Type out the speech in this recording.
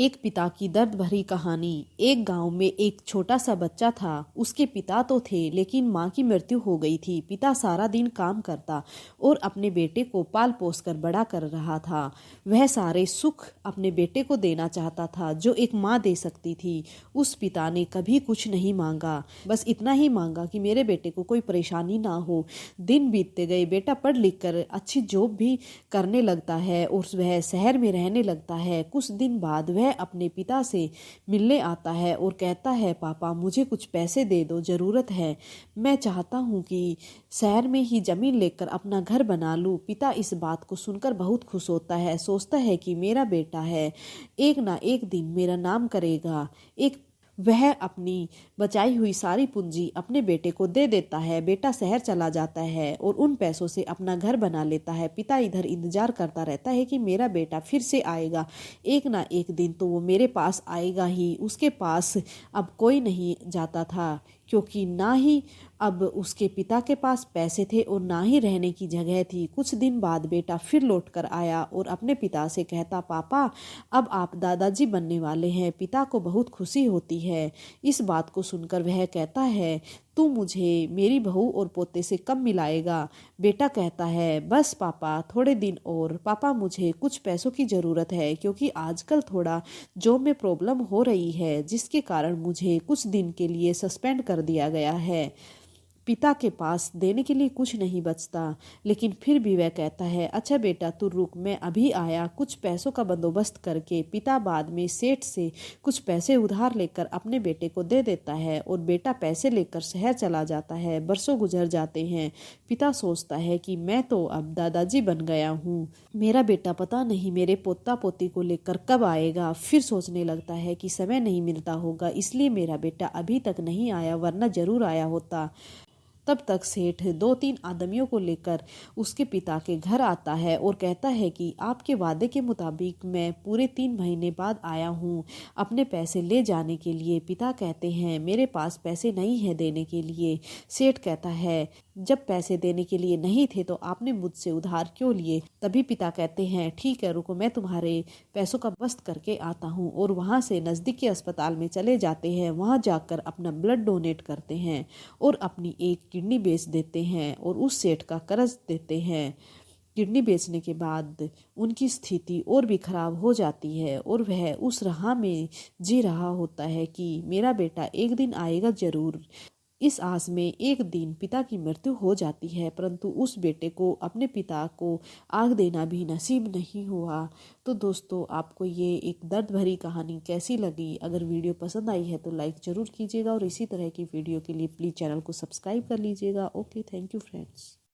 एक पिता की दर्द भरी कहानी। एक गांव में एक छोटा सा बच्चा था। उसके पिता तो थे लेकिन माँ की मृत्यु हो गई थी। पिता सारा दिन काम करता और अपने बेटे को पाल पोस कर बड़ा कर रहा था। वह सारे सुख अपने बेटे को देना चाहता था जो एक माँ दे सकती थी। उस पिता ने कभी कुछ नहीं मांगा, बस इतना ही मांगा कि मेरे बेटे को कोई परेशानी ना हो। दिन बीतते गए, बेटा पढ़ लिख कर अच्छी जॉब भी करने लगता है और वह शहर में रहने लगता है। कुछ दिन बाद वह अपने पिता से मिलने आता है और कहता है, पापा मुझे कुछ पैसे दे दो, ज़रूरत है। मैं चाहता हूँ कि शहर में ही ज़मीन लेकर अपना घर बना लूँ। पिता इस बात को सुनकर बहुत खुश होता है, सोचता है कि मेरा बेटा है, एक ना एक दिन मेरा नाम करेगा। वह अपनी बचाई हुई सारी पूंजी अपने बेटे को दे देता है। बेटा शहर चला जाता है और उन पैसों से अपना घर बना लेता है। पिता इधर इंतजार करता रहता है कि मेरा बेटा फिर से आएगा, एक ना एक दिन तो वो मेरे पास आएगा ही। उसके पास अब कोई नहीं जाता था क्योंकि ना ही अब उसके पिता के पास पैसे थे और ना ही रहने की जगह थी। कुछ दिन बाद बेटा फिर लौट कर आया और अपने पिता से कहता, पापा अब आप दादाजी बनने वाले हैं। पिता को बहुत खुशी होती है। इस बात को सुनकर वह कहता है, तू मुझे मेरी बहू और पोते से कब मिलाएगा? बेटा कहता है, बस पापा थोड़े दिन और। पापा मुझे कुछ पैसों की ज़रूरत है क्योंकि आजकल थोड़ा जॉब में प्रॉब्लम हो रही है, जिसके कारण मुझे कुछ दिन के लिए सस्पेंड कर दिया गया है। पिता के पास देने के लिए कुछ नहीं बचता, लेकिन फिर भी वह कहता है, अच्छा बेटा तू रुक, मैं अभी आया कुछ पैसों का बंदोबस्त करके। पिता बाद में सेठ से कुछ पैसे उधार लेकर अपने बेटे को दे देता है और बेटा पैसे लेकर शहर चला जाता है। बरसों गुजर जाते हैं। पिता सोचता है कि मैं तो अब दादाजी बन गया हूँ, मेरा बेटा पता नहीं मेरे पोता पोती को लेकर कब आएगा। फिर सोचने लगता है कि समय नहीं मिलता होगा, इसलिए मेरा बेटा अभी तक नहीं आया, वरना जरूर आया होता। तब तक सेठ दो तीन आदमियों को लेकर उसके पिता के घर आता है और कहता है कि आपके वादे के मुताबिक मैं पूरे 3 महीने बाद आया हूँ अपने पैसे ले जाने के लिए। पिता कहते हैं, मेरे पास पैसे नहीं है देने के लिए। सेठ कहता है, जब पैसे देने के लिए नहीं थे तो आपने मुझसे उधार क्यों लिए? तभी पिता कहते हैं, ठीक है रुको, मैं तुम्हारे पैसों का बंदोबस्त करके आता हूँ। और वहाँ से नज़दीक के अस्पताल में चले जाते हैं। वहाँ जाकर अपना ब्लड डोनेट करते हैं और अपनी एक किडनी बेच देते हैं और उस सेठ का कर्ज देते हैं। किडनी बेचने के बाद उनकी स्थिति और भी खराब हो जाती है और वह उस राह में जी रहा होता है कि मेरा बेटा एक दिन आएगा जरूर। इस आस में एक दिन पिता की मृत्यु हो जाती है, परंतु उस बेटे को अपने पिता को आग देना भी नसीब नहीं हुआ। तो दोस्तों, आपको ये एक दर्द भरी कहानी कैसी लगी? अगर वीडियो पसंद आई है तो लाइक ज़रूर कीजिएगा और इसी तरह की वीडियो के लिए प्लीज़ चैनल को सब्सक्राइब कर लीजिएगा। Okay, thank you friends.